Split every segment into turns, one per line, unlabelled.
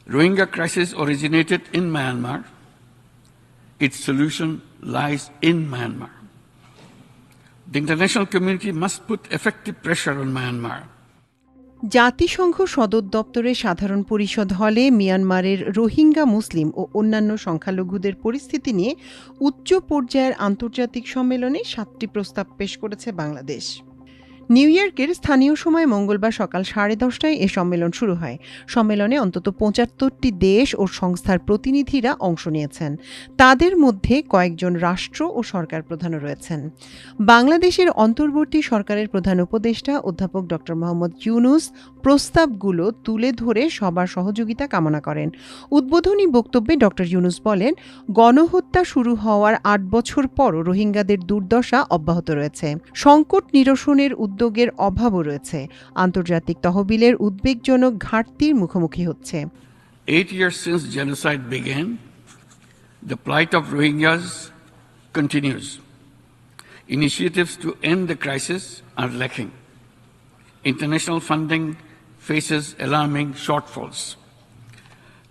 Rohingya crisis originated in Myanmar. Its solution lies in Myanmar. The international community must put effective pressure on Myanmar.
জাতিসংঘ সদর দপ্তরের সাধারণ পরিষদ হলে মিয়ানমারের রোহিঙ্গা মুসলিম ও অন্যান্য সংখ্যালঘুদের পরিস্থিতি নিয়ে উচ্চ পর্যায়ের আন্তর্জাতিক সম্মেলনে 7টি প্রস্তাব পেশ করেছে বাংলাদেশ। নিউ ইয়র্কের স্থানীয় সময় মঙ্গলবার সকাল 10:30টায় এ সম্মেলন শুরু হয়। সম্মেলনে অন্তত 75টি দেশ ও সংস্থার প্রতিনিধিরা অংশ নিয়েছেন। তাদের মধ্যে কয়েকজন রাষ্ট্র ও সরকার প্রধানও রয়েছেন। বাংলাদেশের অন্তর্বর্তী সরকারের প্রধান উপদেষ্টা অধ্যাপক ড. মোহাম্মদ ইউনূস প্রস্তাবগুলো তুলে ধরে সবার সহযোগিতা কামনা করেন। উদ্বোধনী বক্তব্যে ড. ইউনূস বলেন, গণহত্যা শুরু হওয়ার 8 বছর পরও রোহিঙ্গাদের দুর্দশা অব্যাহত রয়েছে। সংকট নিরসনের উদ্যোগের অভাবও রয়েছে। আন্তর্জাতিক তহবিলের উদ্বেগজনক ঘাটতির মুখোমুখি হচ্ছে।
8 years since genocide began, the plight of Rohingyas continues. Initiatives to end the crisis are lacking. International funding faces alarming shortfalls.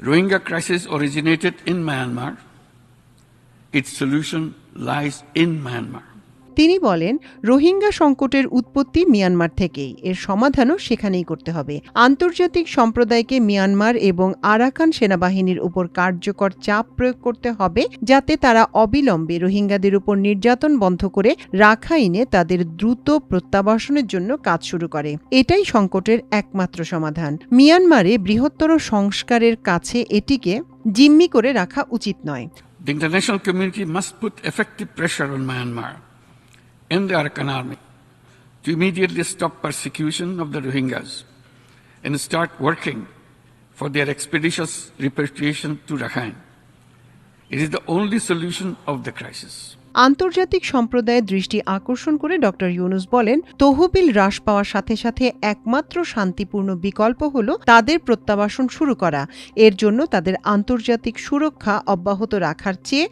Rohingya crisis originated in Myanmar. Its solution lies in Myanmar.
তিনি বলেন, রোহিঙ্গা সংকটের উৎপত্তি Myanmar থেকেই, এর সমাধানও সেখানেই করতে হবে। আন্তর্জাতিক সম্প্রদায়কে মিয়ানমার এবং আরাকান সেনাবাহিনীর উপর কার্যকর চাপ প্রয়োগ করতে হবে, যাতে তারা অবিলম্বে রোহিঙ্গাদের উপর নির্যাতন বন্ধ করে রাখাইনে তাদের দ্রুত প্রত্যাবাসনের জন্য কাজ শুরু করে। এটাই সংকটের একমাত্র সমাধান। মিয়ানমারে বৃহত্তর সংস্কারের কাছে এটিকে জিম্মি করে রাখা উচিত নয়।
The international community must put effective pressure on Myanmar and the Arakan army to immediately stop persecution of the Rohingyas and start working for their expeditious repatriation to Rakhine. It is the only solution of the crisis.
আন্তর্জাতিক সম্প্রদায়ের দৃষ্টি আকর্ষণ করে ড. ইউনূস বলেন, তহবিল হ্রাস পাওয়ার সাথে সাথে একমাত্র শান্তিপূর্ণ বিকল্প হল তাদের প্রত্যাবাসন শুরু করা। এর জন্য তাদের আন্তর্জাতিক সুরক্ষা অব্যাহত রাখার চেয়ে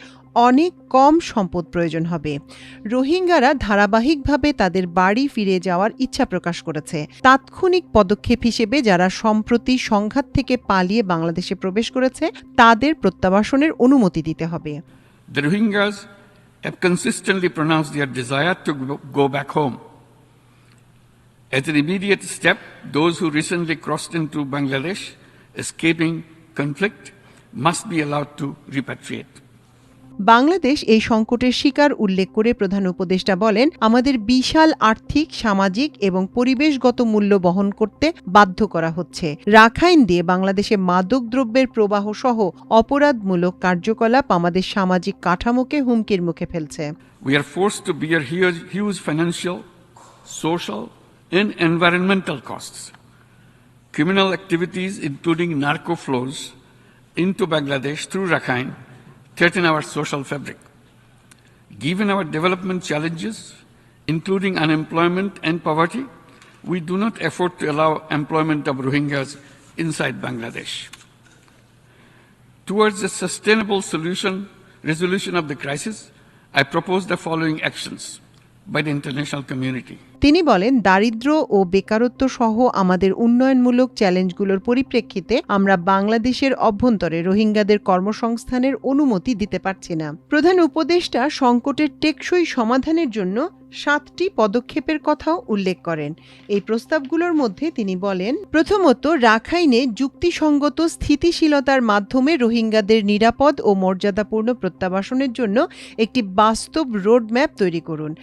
অনেক কম সম্পদ প্রয়োজন হবে। রোহিঙ্গারা ধারাবাহিকভাবে তাদের বাড়ি ফিরে যাওয়ার ইচ্ছা প্রকাশ করেছে। তাৎক্ষণিক পদক্ষেপ হিসেবে যারা সম্প্রতি সংঘাত থেকে পালিয়ে বাংলাদেশে প্রবেশ করেছে তাদের প্রত্যাবাসনের অনুমতি দিতে হবে।
The Rohingyas have consistently pronounced their desire to go back home. As an immediate step, those who recently crossed into Bangladesh, escaping conflict, must be allowed to repatriate.
Bangladesh এই সংকটের শিকার উল্লেখ করে প্রধান উপদেষ্টা বলেন, আমাদের বিশাল আর্থিক, সামাজিক এবং পরিবেশগত মূল্য বহন করতে বাধ্য করা হচ্ছে। রাখাইন দিয়ে বাংলাদেশে মাদক দ্রব্যের প্রবাহ সহ অপরাধমূলক কার্যকলাপ আমাদের সামাজিক কাঠামোকে হুমকির মুখে ফেলছে।
We are forced to bear huge financial, social, and environmental costs. Criminal activities, including narco flows into Bangladesh through Rakhine, threaten our social fabric. Given our development challenges, including unemployment and poverty, we do not afford to allow employment of Rohingyas inside Bangladesh. Towards a sustainable resolution of the crisis, I propose the following actions by the international community.
তিনি বলেন, দারিদ্র্য ও বেকারত্ব সহ আমাদের উন্নয়নমূলক চ্যালেঞ্জগুলোর পরিপ্রেক্ষিতে আমরা বাংলাদেশের অভ্যন্তরে রোহিঙ্গাদের কর্মসংস্থানের অনুমতি দিতে পারছি না। প্রধান উপদেষ্টা সংকটের টেকসই সমাধানের জন্য 7টি পদক্ষেপের কথাও উল্লেখ করেন। এই প্রস্তাবগুলোর মধ্যে তিনি বলেন, প্রথমত, রাখাইনে যুক্তিসঙ্গত স্থিতিশীলতার মাধ্যমে রোহিঙ্গাদের নিরাপদ ও মর্যাদাপূর্ণ প্রত্যাবাসনের জন্য একটি বাস্তব রোডম্যাপ তৈরি করুন।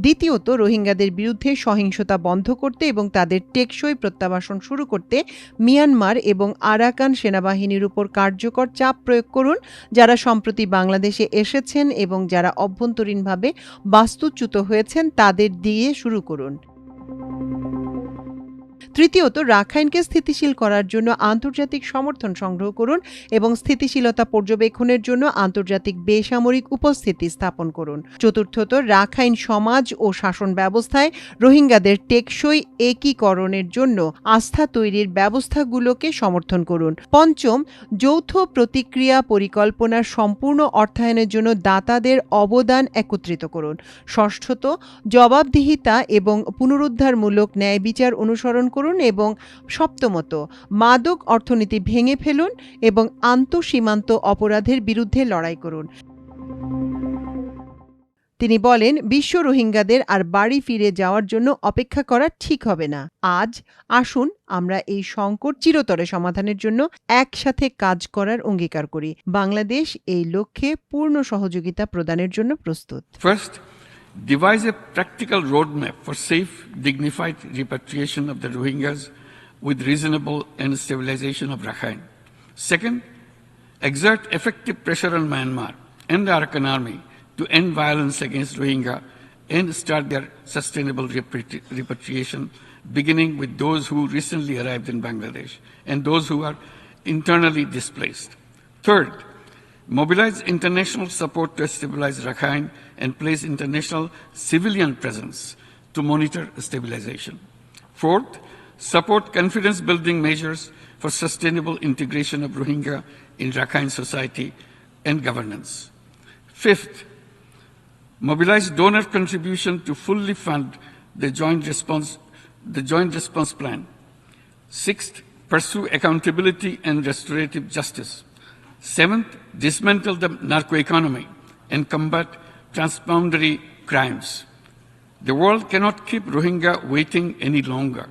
দ্বিতীয়ত, রোহিঙ্গাদের বিরুদ্ধে সহিংসতা বন্ধ করতে এবং তাদের টেকসই প্রত্যাবাসন শুরু করতে মিয়ানমার এবং আরাকান সেনাবাহিনীর উপর কার্যকর চাপ প্রয়োগ করুন, যারা সম্প্রতি বাংলাদেশে এসেছেন এবং যারা অভ্যন্তরীণভাবে বাস্তুচ্যুত হয়েছেন তাদের দিয়ে শুরু করুন। তৃতীয়ত, রাখাইনকে স্থিতিশীল করার জন্য আন্তর্জাতিক সমর্থন সংগ্রহ করুন এবং স্থিতিশীলতা পর্যবেক্ষণের জন্য আন্তর্জাতিক বেসামরিক উপস্থিতি স্থাপন করুন। চতুর্থত, রাখাইন সমাজ ও শাসন ব্যবস্থায় রোহিঙ্গাদের টেকসই একীকরণের জন্য আস্থা তৈরির ব্যবস্থাগুলোকে সমর্থন করুন। পঞ্চম, যৌথ প্রতিক্রিয়া পরিকল্পনার সম্পূর্ণ অর্থায়নের জন্য দাতাদের অবদান একত্রিত করুন। ষষ্ঠত, জবাবদিহিতা এবং পুনরুদ্ধারমূলক ন্যায় বিচার অনুসরণ করুন করুন এবং সপ্তমত মাদক অর্থনীতি ভেঙে ফেলুন এবং আন্তঃসীমান্ত অপরাধের বিরুদ্ধে লড়াই করুন। তিনি বলেন, বিশ্ব রোহিঙ্গাদের আর বাড়ি ফিরে যাওয়ার জন্য অপেক্ষা করা ঠিক হবে না। আজ আসুন আমরা এই সংকট চিরতরে সমাধানের জন্য একসাথে কাজ করার অঙ্গীকার করি। বাংলাদেশ এই লক্ষ্যে পূর্ণ সহযোগিতা প্রদানের জন্য প্রস্তুত।
First, devise a practical roadmap for safe, dignified repatriation of the Rohingyas with reasonable and stabilization of Rakhine. Second, exert effective pressure on Myanmar and the Arakan Army to end violence against Rohingya and start their sustainable repatriation, beginning with those who recently arrived in Bangladesh and those who are internally displaced. Third, mobilize international support to stabilize Rakhine and place international civilian presence to monitor stabilization. Fourth, support confidence-building measures for sustainable integration of Rohingya in Rakhine society and governance. Fifth, mobilize donor contribution to fully fund the joint response plan. Sixth, pursue accountability and restorative justice. Seventh, dismantle the narco-economy and combat transboundary crimes. The world cannot keep Rohingya waiting any longer.